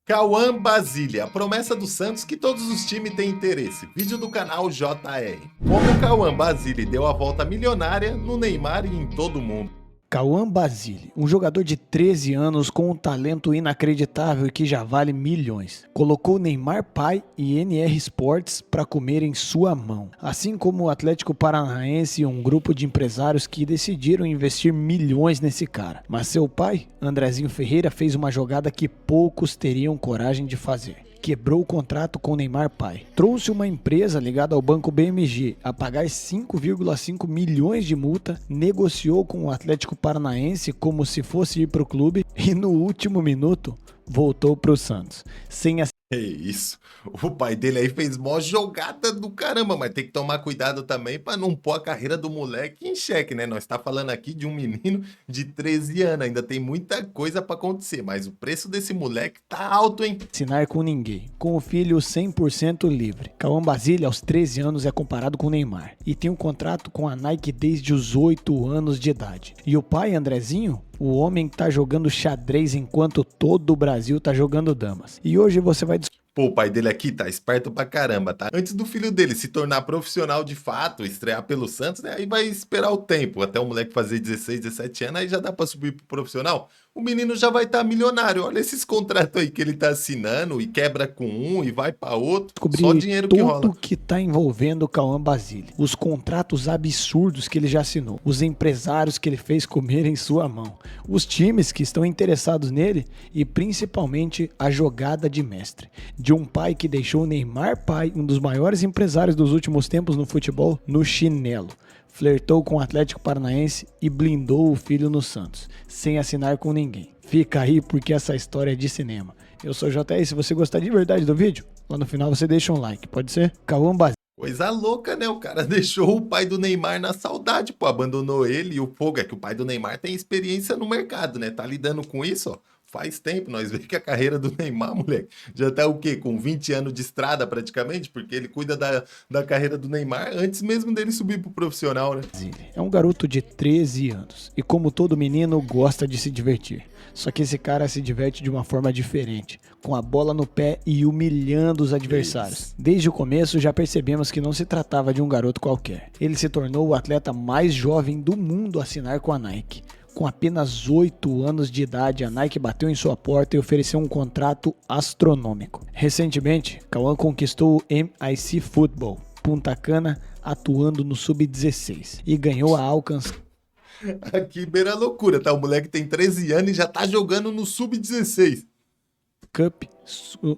Cauã Basília, a promessa do Santos que todos os times têm interesse. Vídeo do canal JR. Como o Cauã Basília deu a volta milionária no Neymar e em todo mundo. Cauã Basília, um jogador de 13 anos com um talento inacreditável e que já vale milhões. Colocou Neymar pai e NR Sports para comer em sua mão. Assim como o Atlético Paranaense e um grupo de empresários que decidiram investir milhões nesse cara. Mas seu pai, Andrezinho Ferreira, fez uma jogada que poucos teriam coragem de fazer. Quebrou o contrato com Neymar pai. Trouxe uma empresa ligada ao banco BMG a pagar 5,5 milhões de multa, negociou com o Atlético Paranaense como se fosse ir para o clube e no último minuto voltou para o Santos. Sem a É isso. O pai dele aí fez mó jogada do caramba, mas tem que tomar cuidado também para não pôr a carreira do moleque em xeque, né? Nós tá falando aqui de um menino de 13 anos, ainda tem muita coisa para acontecer, mas o preço desse moleque tá alto, hein? assinar com ninguém, com o filho 100% livre. Cauã Basília, aos 13 anos, é comparado com Neymar e tem um contrato com a Nike desde os 8 anos de idade. E o pai, Andrezinho, o homem tá jogando xadrez enquanto todo o Brasil tá jogando damas. E hoje você vai Pô, o pai dele aqui tá esperto pra caramba, tá? Antes do filho dele se tornar profissional de fato, estrear pelo Santos, né? Aí vai esperar o tempo, até o moleque fazer 16, 17 anos, aí já dá pra subir pro profissional. O menino já vai estar milionário. Olha esses contratos aí que ele tá assinando e quebra com um e vai pra outro. Só descobrir dinheiro que rola. tudo que tá envolvendo o Cauã Basília. Os contratos absurdos que ele já assinou. Os empresários que ele fez comer em sua mão. Os times que estão interessados nele e principalmente a jogada de mestre. De um pai que deixou o Neymar pai, um dos maiores empresários dos últimos tempos no futebol, no chinelo. Flertou com o Atlético Paranaense e blindou o filho no Santos, sem assinar com ninguém. Fica aí porque essa história é de cinema. Eu sou o JR, se você gostar de verdade do vídeo, lá no final você deixa um like, pode ser? Cauã Basília. Coisa louca, né? O cara deixou o pai do Neymar na saudade, pô. Abandonou ele e o fogo é que o pai do Neymar tem experiência no mercado, né? Tá lidando com isso, ó. Faz tempo, nós vemos que a carreira do Neymar, moleque, já tá o quê? Com 20 anos de estrada praticamente, porque ele cuida da carreira do Neymar antes mesmo dele subir pro profissional, né? É um garoto de 13 anos e, como todo menino, gosta de se divertir. Só que esse cara se diverte de uma forma diferente, com a bola no pé e humilhando os adversários. Desde o começo já percebemos que não se tratava de um garoto qualquer. Ele se tornou o atleta mais jovem do mundo a assinar com a Nike. Com apenas 8 anos de idade, a Nike bateu em sua porta e ofereceu um contrato astronômico. Recentemente, Cauã conquistou o MIC Football, Punta Cana, atuando no Sub-16, e ganhou a Alcance Aqui beira a loucura, tá? O moleque tem 13 anos e já tá jogando no Sub-16. Cup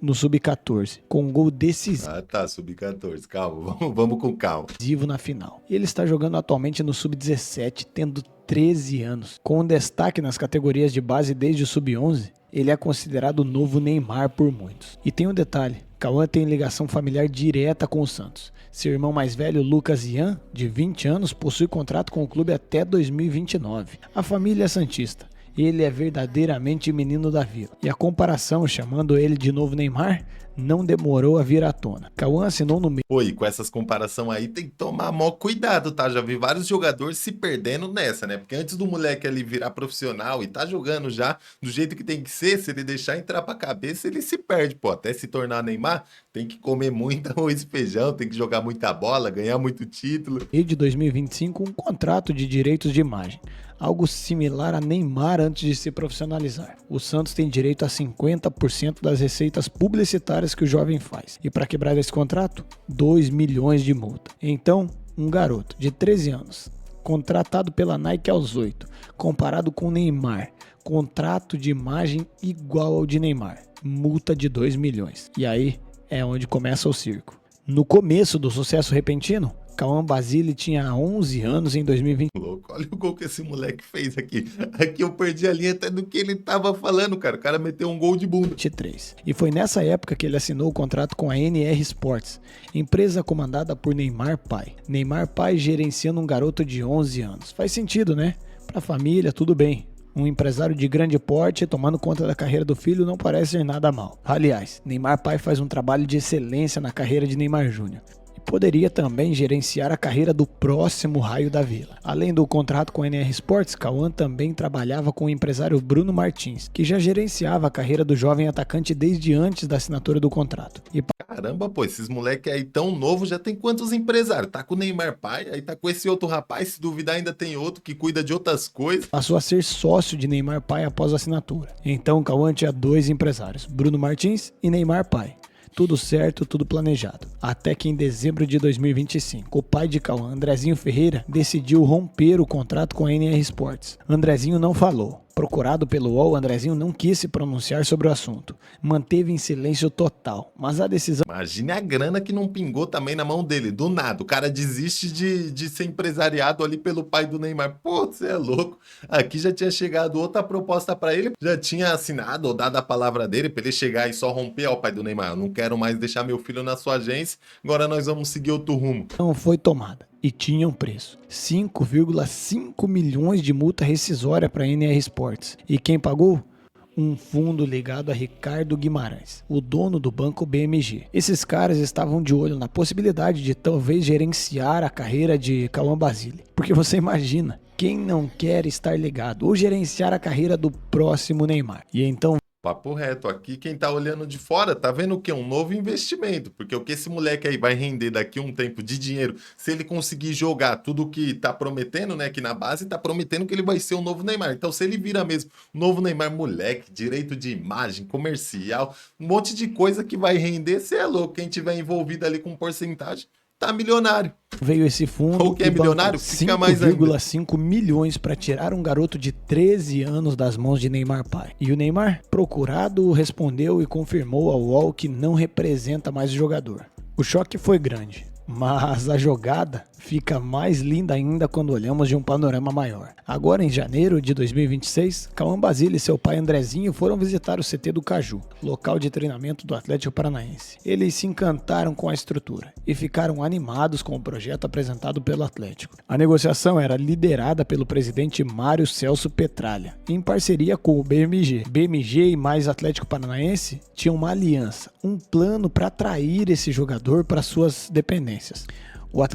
no Sub-14, com um gol decisivo Ah, tá, Sub-14. Calma, vamos com calma. na final. Ele está jogando atualmente no Sub-17, tendo 13 anos. Com um destaque nas categorias de base desde o Sub-11, ele é considerado o novo Neymar por muitos. E tem um detalhe, Cauã tem ligação familiar direta com o Santos. Seu irmão mais velho, Lucas Ian, de 20 anos, possui contrato com o clube até 2029. A família é santista. Ele é verdadeiramente menino da vila. E a comparação, chamando ele de novo Neymar, não demorou a vir à tona. Cauã assinou no meio. Pô, e com essas comparações aí tem que tomar maior cuidado, tá? Já vi vários jogadores se perdendo nessa, né? Porque antes do moleque ali virar profissional e tá jogando já do jeito que tem que ser, se ele deixar entrar pra cabeça, ele se perde, pô. Até se tornar Neymar, tem que comer muito arroz e feijão, tem que jogar muita bola, ganhar muito título. De 2025 um contrato de direitos de imagem, algo similar a Neymar antes de se profissionalizar. O Santos tem direito a 50% das receitas publicitárias que o jovem faz. E para quebrar esse contrato, 2 milhões de multa. Então, um garoto de 13 anos, contratado pela Nike aos 8, comparado com Neymar, contrato de imagem igual ao de Neymar, multa de 2 milhões. E aí é onde começa o circo. No começo do sucesso repentino, Cauã Basília tinha 11 anos em 2020. Louco, olha o gol que esse moleque fez aqui. Aqui eu perdi a linha até do que ele tava falando, cara. O cara meteu um gol de bunda. 23. E foi nessa época que ele assinou o contrato com a NR Sports, empresa comandada por Neymar pai. Neymar pai gerenciando um garoto de 11 anos. Faz sentido, né? Pra família, tudo bem. Um empresário de grande porte tomando conta da carreira do filho não parece ser nada mal. Aliás, Neymar pai faz um trabalho de excelência na carreira de Neymar Júnior. poderia também gerenciar a carreira do próximo Raio da Vila. Além do contrato com a NR Sports, Cauã também trabalhava com o empresário Bruno Martins, que já gerenciava a carreira do jovem atacante desde antes da assinatura do contrato. E Caramba, pô, esses moleque aí tão novo já tem quantos empresários? Tá com o Neymar pai, aí tá com esse outro rapaz, se duvidar ainda tem outro que cuida de outras coisas. passou a ser sócio de Neymar pai após a assinatura. Então Cauã tinha dois empresários, Bruno Martins e Neymar pai. Tudo certo, tudo planejado. Até que em dezembro de 2025, o pai de Cauã, Andrezinho Ferreira, decidiu romper o contrato com a NR Sports. Andrezinho não falou. Procurado pelo UOL, Andrezinho não quis se pronunciar sobre o assunto. Manteve em silêncio total, mas a decisão... Imagine a grana que não pingou também na mão dele, do nada. O cara desiste de ser empresariado ali pelo pai do Neymar. Pô, você é louco. Aqui já tinha chegado outra proposta pra ele, já tinha assinado ou dado a palavra dele pra ele chegar e só romper ao pai do Neymar. Eu não quero mais deixar meu filho na sua agência, agora nós vamos seguir outro rumo. não foi tomada e tinha um preço: 5,5 milhões de multa rescisória para a NR Sports. E quem pagou? Um fundo ligado a Ricardo Guimarães, o dono do banco BMG. Esses caras estavam de olho na possibilidade de talvez gerenciar a carreira de Cauã Basile. Porque você imagina, quem não quer estar ligado ou gerenciar a carreira do próximo Neymar? E então Papo reto, aqui quem tá olhando de fora tá vendo o quê? Um novo investimento, porque o que esse moleque aí vai render daqui a um tempo de dinheiro, se ele conseguir jogar tudo que tá prometendo, né, aqui na base, tá prometendo que ele vai ser o novo Neymar. Então se ele vira mesmo o novo Neymar, moleque, direito de imagem, comercial, um monte de coisa que vai render, cê é louco, quem tiver envolvido ali com porcentagem, tá milionário. veio esse fundo Ou quem é e bancou milionário, fica mais ainda. 5,5 milhões para tirar um garoto de 13 anos das mãos de Neymar pai. E o Neymar, procurado, respondeu e confirmou ao UOL que não representa mais o jogador. O choque foi grande, mas a jogada fica mais linda ainda quando olhamos de um panorama maior. Agora, em janeiro de 2026, Cauã Basile e seu pai Andrezinho foram visitar o CT do Caju, local de treinamento do Atlético Paranaense. Eles se encantaram com a estrutura e ficaram animados com o projeto apresentado pelo Atlético. A negociação era liderada pelo presidente Mário Celso Petralha, em parceria com o BMG. BMG e mais Atlético Paranaense tinham uma aliança, um plano para atrair esse jogador para suas dependências.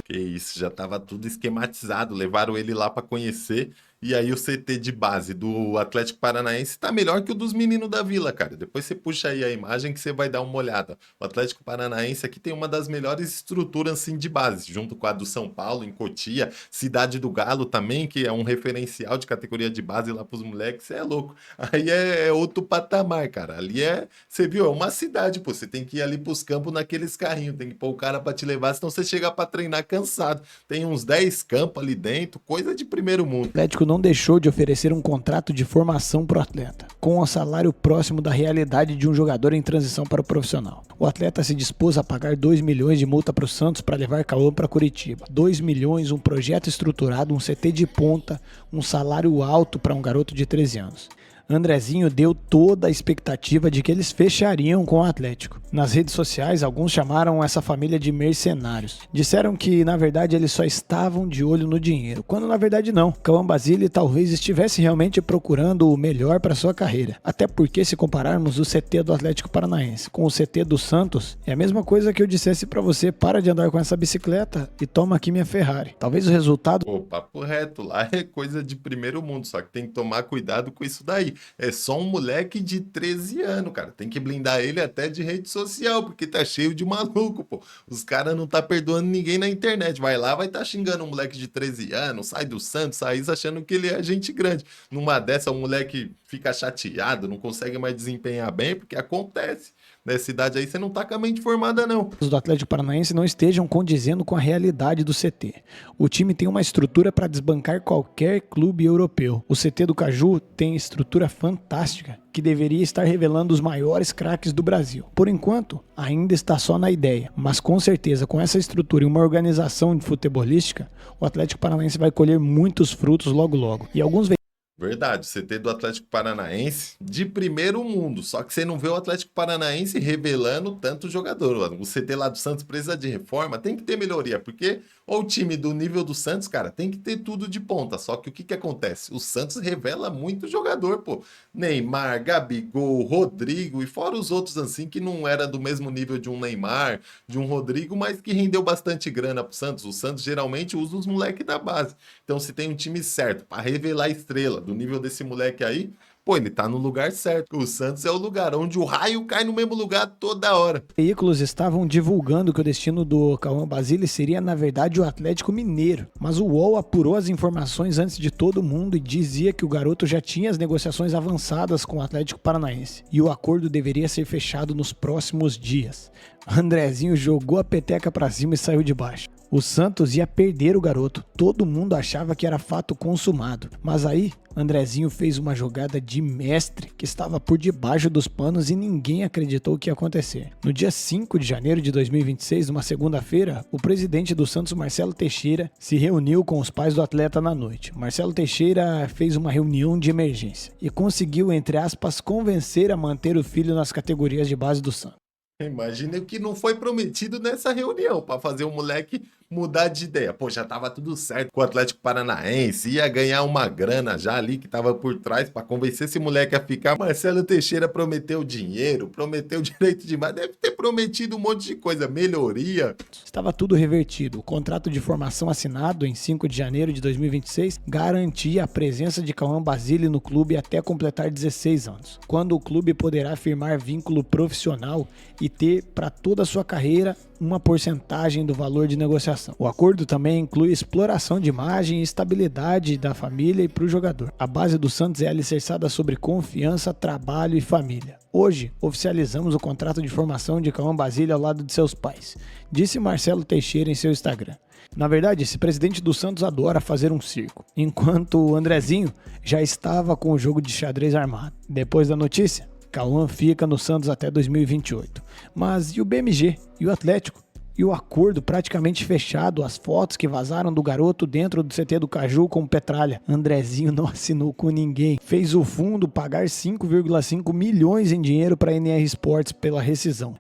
Que isso, já tava tudo esquematizado, levaram ele lá pra conhecer, e aí o CT de base do Atlético Paranaense tá melhor que o dos meninos da Vila, cara. Depois você puxa aí a imagem que você vai dar uma olhada. O Atlético Paranaense aqui tem uma das melhores estruturas assim de base, junto com a do São Paulo, em Cotia, Cidade do Galo também, que é um referencial de categoria de base lá pros moleques, você é louco. Aí é outro patamar, cara. Ali é, você viu, é uma cidade, pô, você tem que ir ali pros campos naqueles carrinhos, tem que pôr o cara pra te levar, senão você chega pra treinar cansado. Tem uns 10 campos ali dentro, coisa de primeiro mundo. O Atlético não deixou de oferecer um contrato de formação para o atleta, com um salário próximo da realidade de um jogador em transição para o profissional. O atleta se dispôs a pagar 2 milhões de multa para o Santos para levar Cauã para Curitiba. 2 milhões, um projeto estruturado, um CT de ponta, um salário alto para um garoto de 13 anos. Andrezinho deu toda a expectativa de que eles fechariam com o Atlético. Nas redes sociais, alguns chamaram essa família de mercenários. Disseram que, na verdade, eles só estavam de olho no dinheiro, quando na verdade não. Cauã Basile talvez estivesse realmente procurando o melhor para sua carreira. Até porque, se compararmos o CT do Atlético Paranaense com o CT do Santos, é a mesma coisa que eu dissesse para você: para de andar com essa bicicleta e toma aqui minha Ferrari. Talvez o resultado... Pô, papo reto, lá é coisa de primeiro mundo, só que tem que tomar cuidado com isso daí. É só um moleque de 13 anos, cara. Tem que blindar ele até de rede social, porque tá cheio de maluco, pô. Os caras não tá perdoando ninguém na internet. Vai lá, vai tá xingando um moleque de 13 anos, sai do Santos, sai achando que ele é gente grande. Numa dessa, o moleque fica chateado, não consegue mais desempenhar bem, porque acontece. Nessa idade aí, você não tá com a mente formada, não. Os do Atlético Paranaense não estejam condizendo com a realidade do CT. O time tem uma estrutura para desbancar qualquer clube europeu. O CT do Caju tem estrutura fantástica, que deveria estar revelando os maiores craques do Brasil. Por enquanto, ainda está só na ideia, mas com certeza, com essa estrutura e uma organização futebolística, o Atlético Paranaense vai colher muitos frutos logo logo. E alguns Verdade, o CT do Atlético Paranaense de primeiro mundo, só que você não vê o Atlético Paranaense revelando tanto jogador. O CT lá do Santos precisa de reforma, tem que ter melhoria, porque o time do nível do Santos, cara, tem que ter tudo de ponta. Só que o que que acontece? O Santos revela muito jogador, pô. Neymar, Gabigol, Rodrigo e fora os outros assim que não era do mesmo nível de um Neymar, de um Rodrigo, mas que rendeu bastante grana pro Santos. O Santos geralmente usa os moleques da base. Então, se tem um time certo para revelar a estrela do nível desse moleque aí, pô, ele tá no lugar certo. O Santos é o lugar onde o raio cai no mesmo lugar toda hora. Veículos estavam divulgando que o destino do Cauã Basile seria, na verdade, o Atlético Mineiro. Mas o UOL apurou as informações antes de todo mundo e dizia que o garoto já tinha as negociações avançadas com o Atlético Paranaense. E o acordo deveria ser fechado nos próximos dias. Andrezinho jogou a peteca pra cima e saiu de baixo. O Santos ia perder o garoto, todo mundo achava que era fato consumado. Mas aí, Andrezinho fez uma jogada de mestre que estava por debaixo dos panos e ninguém acreditou que ia acontecer. No dia 5 de janeiro de 2026, numa segunda-feira, o presidente do Santos, Marcelo Teixeira, se reuniu com os pais do atleta na noite. Marcelo Teixeira fez uma reunião de emergência e conseguiu, entre aspas, convencer a manter o filho nas categorias de base do Santos. Imagina o que não foi prometido nessa reunião para fazer o moleque mudar de ideia. Pô, já tava tudo certo com o Atlético Paranaense, ia ganhar uma grana já ali que tava por trás para convencer esse moleque a ficar. Marcelo Teixeira prometeu dinheiro, prometeu direito de imagem, deve ter prometido um monte de coisa, melhoria. Estava tudo revertido. O contrato de formação assinado em 5 de janeiro de 2026 garantia a presença de Cauã Basile no clube até completar 16 anos, quando o clube poderá firmar vínculo profissional e ter para toda a sua carreira uma porcentagem do valor de negociação. O acordo também inclui exploração de imagem e estabilidade da família e para o jogador. A base do Santos é alicerçada sobre confiança, trabalho e família. Hoje, oficializamos o contrato de formação de Cauã Basile ao lado de seus pais, disse Marcelo Teixeira em seu Instagram. Na verdade, esse presidente do Santos adora fazer um circo, enquanto o Andrezinho já estava com o jogo de xadrez armado. Depois da notícia, Cauã fica no Santos até 2028. Mas e o BMG? E o Atlético? E o acordo praticamente fechado, as fotos que vazaram do garoto dentro do CT do Caju com Petralha? Andrezinho não assinou com ninguém. Fez o fundo pagar 5,5 milhões em dinheiro para a NR Sports pela rescisão.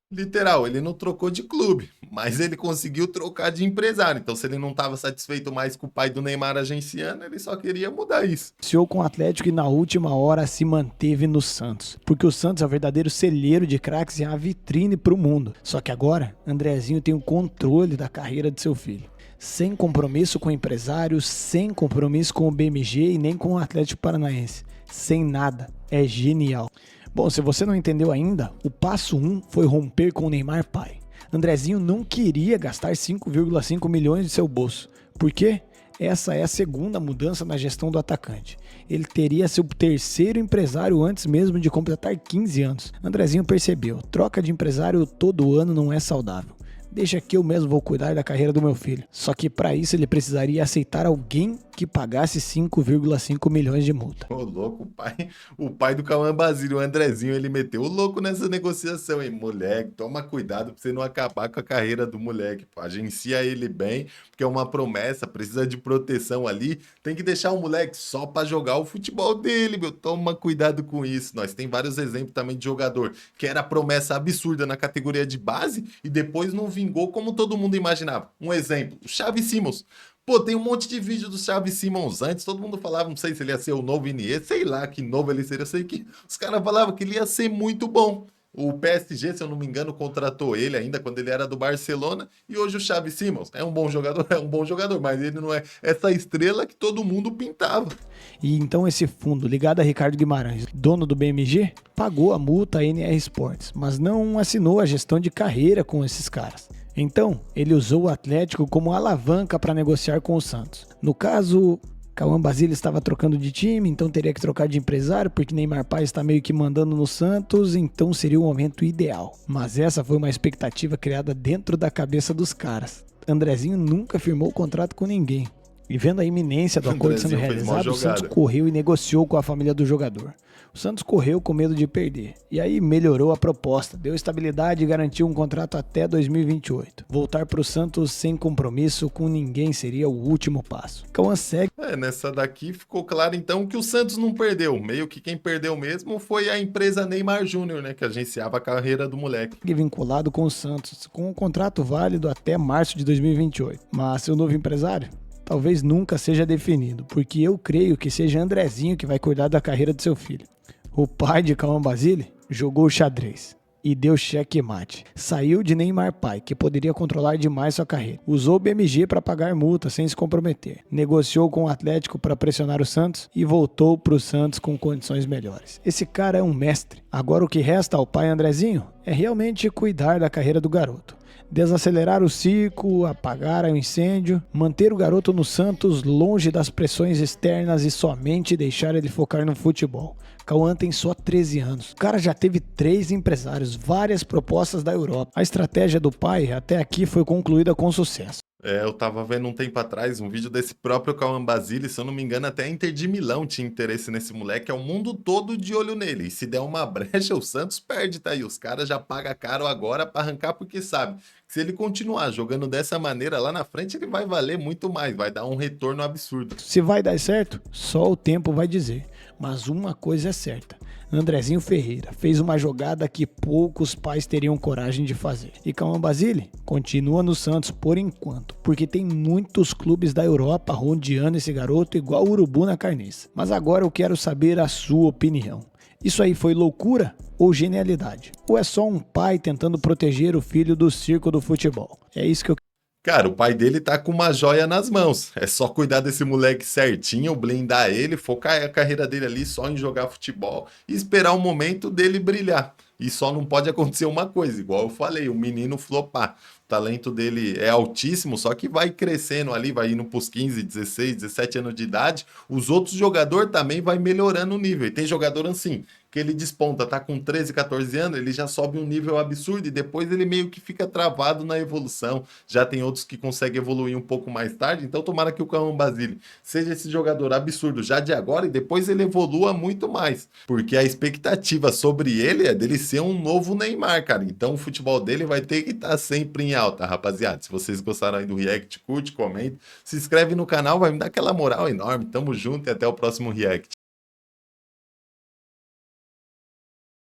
Literal, ele não trocou de clube, mas ele conseguiu trocar de empresário. Então, se ele não estava satisfeito mais com o pai do Neymar agenciando, ele só queria mudar isso. Negociou com o Atlético e na última hora se manteve no Santos. Porque o Santos é o verdadeiro celeiro de craques e é uma vitrine para o mundo. Só que agora, Andrezinho tem o controle da carreira de seu filho. Sem compromisso com o empresário, sem compromisso com o BMG e nem com o Atlético Paranaense. Sem nada. É genial. Bom, se você não entendeu ainda, o passo 1 foi romper com o Neymar pai. Andrezinho não queria gastar 5,5 milhões de seu bolso. Por quê? Essa é a segunda mudança na gestão do atacante. Ele teria seu terceiro empresário antes mesmo de completar 15 anos. Andrezinho percebeu, troca de empresário todo ano não é saudável. Deixa que eu mesmo vou cuidar da carreira do meu filho. Só que para isso ele precisaria aceitar alguém que pagasse 5,5 milhões de multa. Ô, louco, o pai do Cauã Basile, o Andrezinho, ele meteu o louco nessa negociação, hein? Moleque, toma cuidado pra você não acabar com a carreira do moleque, pô. Agencia ele bem, porque é uma promessa, precisa de proteção ali. Tem que deixar o moleque só pra jogar o futebol dele, meu. Toma cuidado com isso. Nós tem vários exemplos também de jogador que era promessa absurda na categoria de base e depois não vingou como todo mundo imaginava. Um exemplo, o Xavi Simons. Pô, tem um monte de vídeo do Xavi Simons antes, todo mundo falava, não sei se ele ia ser o novo Iniesta, sei lá que novo ele seria, sei que os caras falavam que ele ia ser muito bom. O PSG, se eu não me engano, contratou ele ainda quando ele era do Barcelona, e hoje o Xavi Simons é um bom jogador, mas ele não é essa estrela que todo mundo pintava. E então esse fundo, ligado a Ricardo Guimarães, dono do BMG, pagou a multa à NR Sports, mas não assinou a gestão de carreira com esses caras. Então, ele usou o Atlético como alavanca para negociar com o Santos. No caso, Cauã Basile estava trocando de time, então teria que trocar de empresário, porque Neymar pai está meio que mandando no Santos, então seria o momento ideal. Mas essa foi uma expectativa criada dentro da cabeça dos caras. Andrezinho nunca firmou contrato com ninguém. E vendo a iminência do acordo sendo Andrezinho fez mó realizado, o Santos jogada. correu e negociou com a família do jogador. O Santos correu com medo de perder. E aí melhorou a proposta, deu estabilidade e garantiu um contrato até 2028. Voltar para o Santos sem compromisso com ninguém seria o último passo. Cauã segue Nessa daqui ficou claro então que o Santos não perdeu. Meio que quem perdeu mesmo foi a empresa Neymar Júnior, né? Que agenciava a carreira do moleque. vinculado com o Santos, com um contrato válido até março de 2028. Mas seu novo empresário? Talvez nunca seja definido, porque eu creio que seja Andrezinho que vai cuidar da carreira do seu filho. O pai de Cauã Basile jogou xadrez e deu checkmate. Saiu de Neymar pai, que poderia controlar demais sua carreira. Usou o BMG para pagar multa sem se comprometer. Negociou com o Atlético para pressionar o Santos e voltou para o Santos com condições melhores. Esse cara é um mestre. Agora o que resta ao pai Andrezinho é realmente cuidar da carreira do garoto. Desacelerar o ciclo, apagar o incêndio, manter o garoto no Santos longe das pressões externas e somente deixar ele focar no futebol. Cauã tem só 13 anos. O cara já teve 3 empresários, várias propostas da Europa. A estratégia do pai até aqui foi concluída com sucesso. Eu tava vendo um tempo atrás um vídeo desse próprio Cauã Basile, se eu não me engano, até a Inter de Milão tinha interesse nesse moleque, é o mundo todo de olho nele. E se der uma brecha, o Santos perde, tá aí. Os caras já pagam caro agora pra arrancar, porque sabe que se ele continuar jogando dessa maneira lá na frente, ele vai valer muito mais, vai dar um retorno absurdo. Se vai dar certo, só o tempo vai dizer. Mas uma coisa é certa. Andrezinho Ferreira fez uma jogada que poucos pais teriam coragem de fazer. E Cauã Basile continua no Santos por enquanto, porque tem muitos clubes da Europa rodeando esse garoto igual o urubu na carniça. Mas agora eu quero saber a sua opinião. Isso aí foi loucura ou genialidade? Ou é só um pai tentando proteger o filho do circo do futebol? É isso que eu Cara, o pai dele tá com uma joia nas mãos. É só cuidar desse moleque certinho, blindar ele, focar a carreira dele ali só em jogar futebol e esperar o momento dele brilhar. E só não pode acontecer uma coisa, igual eu falei, o menino flopar. O talento dele é altíssimo, só que vai crescendo ali, vai indo pros 15, 16, 17 anos de idade. Os outros jogadores também vai melhorando o nível. E tem jogador assim, que ele desponta, tá com 13, 14 anos, ele já sobe um nível absurdo e depois ele meio que fica travado na evolução. Já tem outros que conseguem evoluir um pouco mais tarde, então tomara que o Cauã Basile seja esse jogador absurdo já de agora e depois ele evolua muito mais, porque a expectativa sobre ele é dele ser um novo Neymar, cara. Então o futebol dele vai ter que estar sempre em alta, rapaziada. Se vocês gostaram aí do React, curte, comenta, se inscreve no canal, vai me dar aquela moral enorme. Tamo junto e até o próximo React.